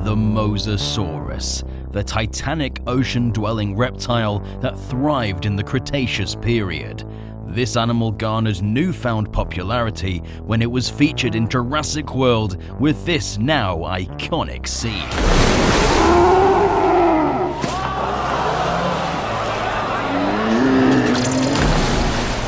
the Mosasaurus, the titanic ocean-dwelling reptile that thrived in the Cretaceous period. This animal garnered newfound popularity when it was featured in Jurassic World with this now iconic scene.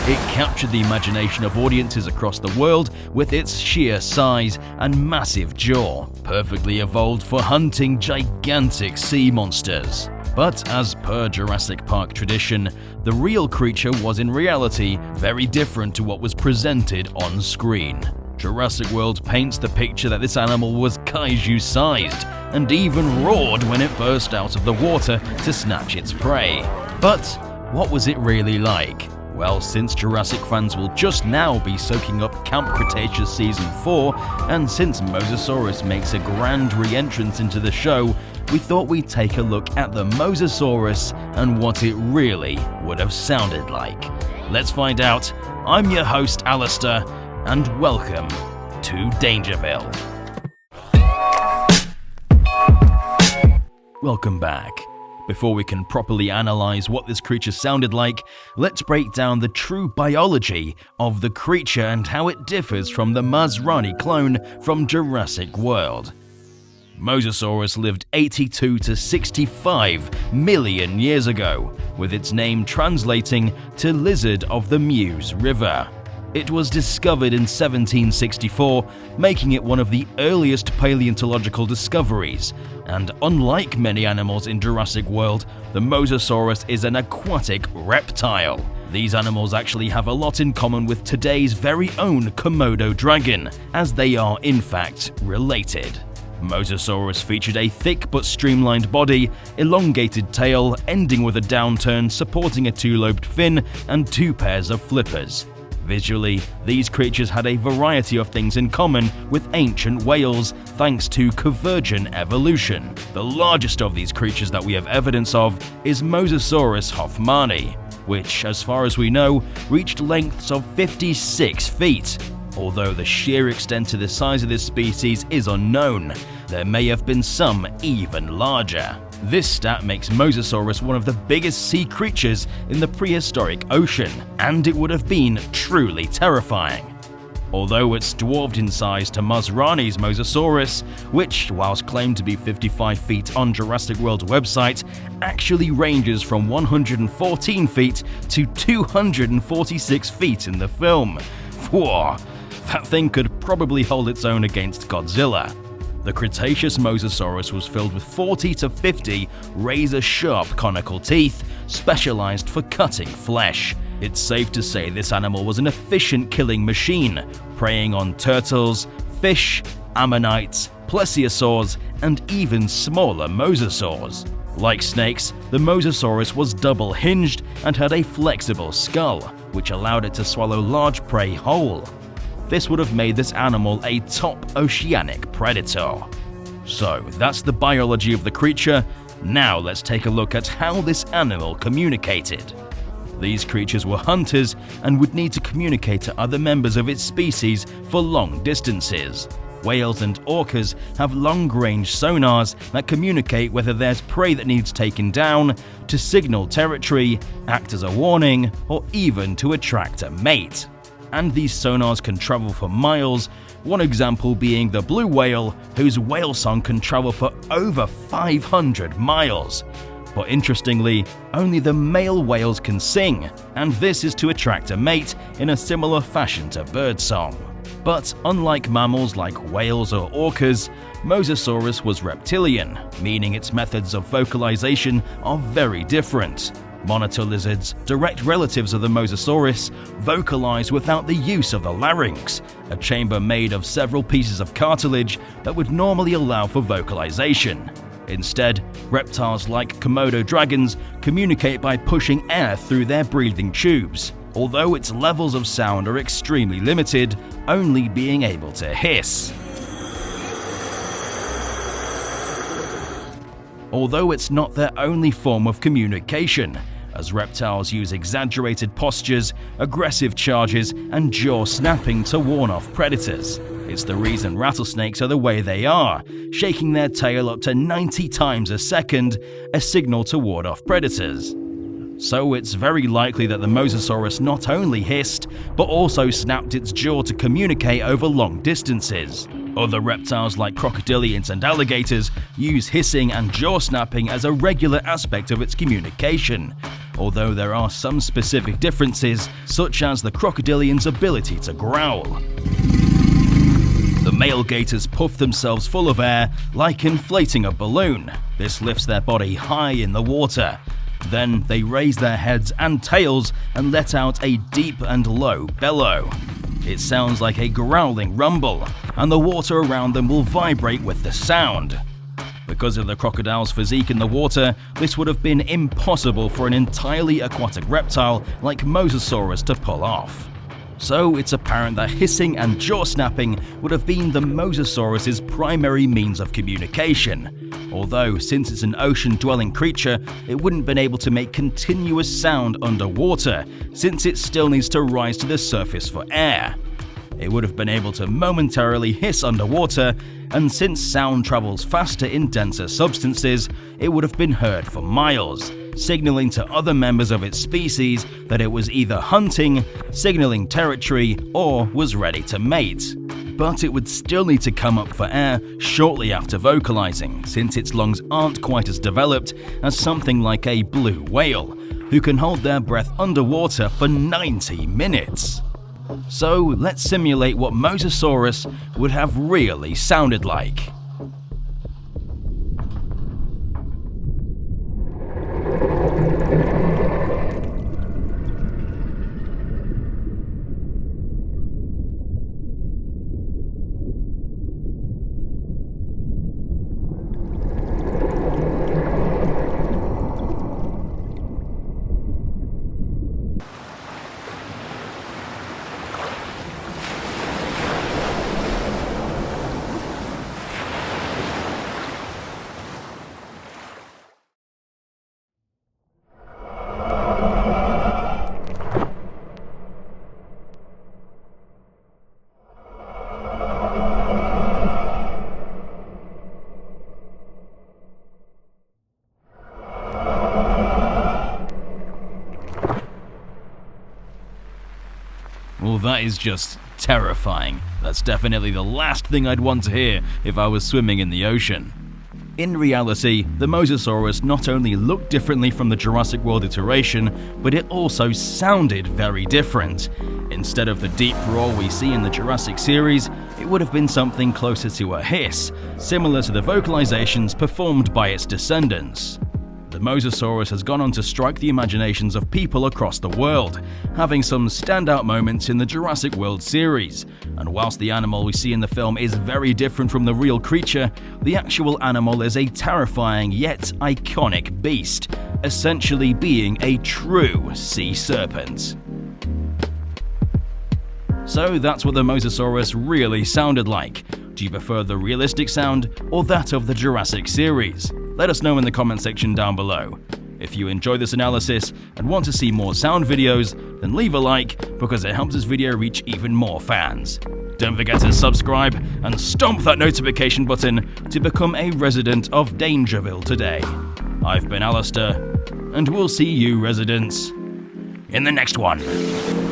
It captured the imagination of audiences across the world with its sheer size and massive jaw, perfectly evolved for hunting gigantic sea monsters. But as per Jurassic Park tradition, the real creature was in reality very different to what was presented on screen. Jurassic World paints the picture that this animal was kaiju-sized and even roared when it burst out of the water to snatch its prey. But what was it really like? Well, since Jurassic fans will just now be soaking up Camp Cretaceous Season 4, and since Mosasaurus makes a grand re-entrance into the show, we thought we'd take a look at the Mosasaurus and what it really would have sounded like. Let's find out. I'm your host, Alistair, and welcome to DangerVille. Welcome back. Before we can properly analyze what this creature sounded like, let's break down the true biology of the creature and how it differs from the Masrani clone from Jurassic World. Mosasaurus lived 82 to 65 million years ago, with its name translating to Lizard of the Meuse River. It was discovered in 1764, making it one of the earliest paleontological discoveries, and unlike many animals in Jurassic World, the Mosasaurus is an aquatic reptile. These animals actually have a lot in common with today's very own Komodo dragon, as they are in fact related. Mosasaurus featured a thick but streamlined body, elongated tail ending with a downturn supporting a two-lobed fin and two pairs of flippers. Visually, these creatures had a variety of things in common with ancient whales thanks to convergent evolution. The largest of these creatures that we have evidence of is Mosasaurus hoffmanni, which, as far as we know, reached lengths of 56 feet. Although the sheer extent to the size of this species is unknown, there may have been some even larger. This stat makes Mosasaurus one of the biggest sea creatures in the prehistoric ocean, and it would have been truly terrifying. Although it's dwarfed in size to Masrani's Mosasaurus, which, whilst claimed to be 55 feet on Jurassic World's website, actually ranges from 114 feet to 246 feet in the film. Whoa, that thing could probably hold its own against Godzilla. The Cretaceous Mosasaurus was filled with 40 to 50 razor-sharp conical teeth, specialized for cutting flesh. It's safe to say this animal was an efficient killing machine, preying on turtles, fish, ammonites, plesiosaurs, and even smaller mosasaurs. Like snakes, the Mosasaurus was double-hinged and had a flexible skull, which allowed it to swallow large prey whole. This would have made this animal a top oceanic predator. So that's the biology of the creature. Now let's take a look at how this animal communicated. These creatures were hunters and would need to communicate to other members of its species for long distances. Whales and orcas have long-range sonars that communicate whether there's prey that needs taken down, to signal territory, act as a warning, or even to attract a mate. And these sonars can travel for miles, one example being the blue whale, whose whale song can travel for over 500 miles. But interestingly, only the male whales can sing, and this is to attract a mate in a similar fashion to birdsong. But unlike mammals like whales or orcas, Mosasaurus was reptilian, meaning its methods of vocalization are very different. Monitor lizards, direct relatives of the Mosasaurus, vocalize without the use of the larynx, a chamber made of several pieces of cartilage that would normally allow for vocalization. Instead, reptiles like Komodo dragons communicate by pushing air through their breathing tubes, although its levels of sound are extremely limited, only being able to hiss. Although it's not their only form of communication, as reptiles use exaggerated postures, aggressive charges, and jaw snapping to warn off predators. It's the reason rattlesnakes are the way they are, shaking their tail up to 90 times a second, a signal to ward off predators. So it's very likely that the Mosasaurus not only hissed, but also snapped its jaw to communicate over long distances. Other reptiles like crocodilians and alligators use hissing and jaw snapping as a regular aspect of its communication, although there are some specific differences, such as the crocodilian's ability to growl. The male gators puff themselves full of air like inflating a balloon. This lifts their body high in the water. Then they raise their heads and tails and let out a deep and low bellow. It sounds like a growling rumble, and the water around them will vibrate with the sound. Because of the crocodile's physique in the water, this would have been impossible for an entirely aquatic reptile like Mosasaurus to pull off. So it's apparent that hissing and jaw snapping would have been the Mosasaurus's primary means of communication, although since it's an ocean-dwelling creature, it wouldn't have been able to make continuous sound underwater, since it still needs to rise to the surface for air. It would have been able to momentarily hiss underwater, and since sound travels faster in denser substances, it would have been heard for miles, signaling to other members of its species that it was either hunting, signaling territory, or was ready to mate. But it would still need to come up for air shortly after vocalizing, since its lungs aren't quite as developed as something like a blue whale, who can hold their breath underwater for 90 minutes. So let's simulate what Mosasaurus would have really sounded like. Well, that is just terrifying. That's definitely the last thing I'd want to hear if I was swimming in the ocean. In reality, the Mosasaurus not only looked differently from the Jurassic World iteration, but it also sounded very different. Instead of the deep roar we see in the Jurassic series, it would have been something closer to a hiss, similar to the vocalizations performed by its descendants. The Mosasaurus has gone on to strike the imaginations of people across the world, having some standout moments in the Jurassic World series. And whilst the animal we see in the film is very different from the real creature, the actual animal is a terrifying yet iconic beast, essentially being a true sea serpent. So that's what the Mosasaurus really sounded like. Do you prefer the realistic sound or that of the Jurassic series? Let us know in the comment section down below. If you enjoy this analysis and want to see more sound videos, then leave a like because it helps this video reach even more fans. Don't forget to subscribe and stomp that notification button to become a resident of DangerVille today. I've been Alistair, and we'll see you residents in the next one.